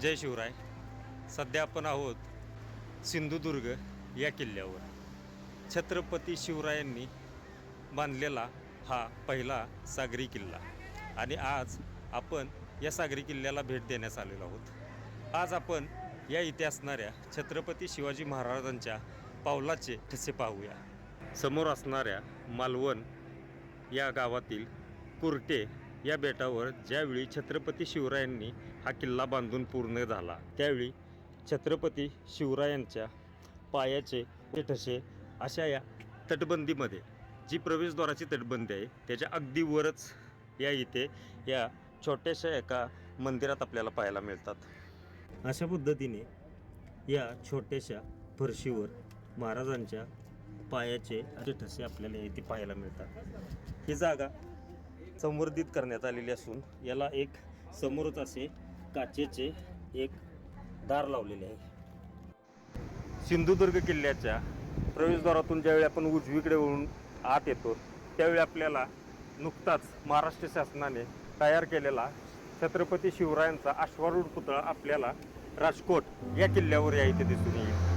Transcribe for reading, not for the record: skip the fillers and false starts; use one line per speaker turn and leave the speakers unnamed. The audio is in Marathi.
जय शिवराय. सध्या आपण आहोत सिंधुदुर्ग या किल्ल्यावर. छत्रपती शिवरायांनी बांधलेला हा पहिला सागरी किल्ला आणि आज आपण या सागरी किल्ल्याला भेट देण्यास आलेलो आहोत. आज आपण या इथे असणाऱ्या छत्रपती शिवाजी महाराजांच्या पावलाचे ठसे पाहूया. समोर असणाऱ्या मालवण या गावातील कुर्टे या बेटावर ज्यावेळी छत्रपती शिवरायांनी हा किल्ला बांधून पूर्ण झाला, त्यावेळी छत्रपती शिवरायांच्या पायाचे ठसे अशा या तटबंदीमध्ये, जी प्रवेशद्वाराची तटबंदी आहे त्याच्या अगदी वरच या इथे या छोट्याशा एका मंदिरात आपल्याला पाहायला मिळतात. अशा पद्धतीने या छोट्याशा फरशीवर महाराजांच्या पायाचे असे ठसे आपल्याला इथे पाहायला मिळतात. ही जागा संवर्धित करण्यात आलेली असून याला एक समोरच असे काचेचे एक दार लावलेले आहे. सिंधुदुर्ग किल्ल्याच्या प्रवेशद्वारातून ज्यावेळी आपण उजवीकडे वळून आत येतो, त्यावेळी आपल्याला नुकताच महाराष्ट्र शासनाने तयार केलेला छत्रपती शिवरायांचा अश्वारूढ पुतळा आपल्याला राजकोट या किल्ल्यावर या इथे दिसून येईल.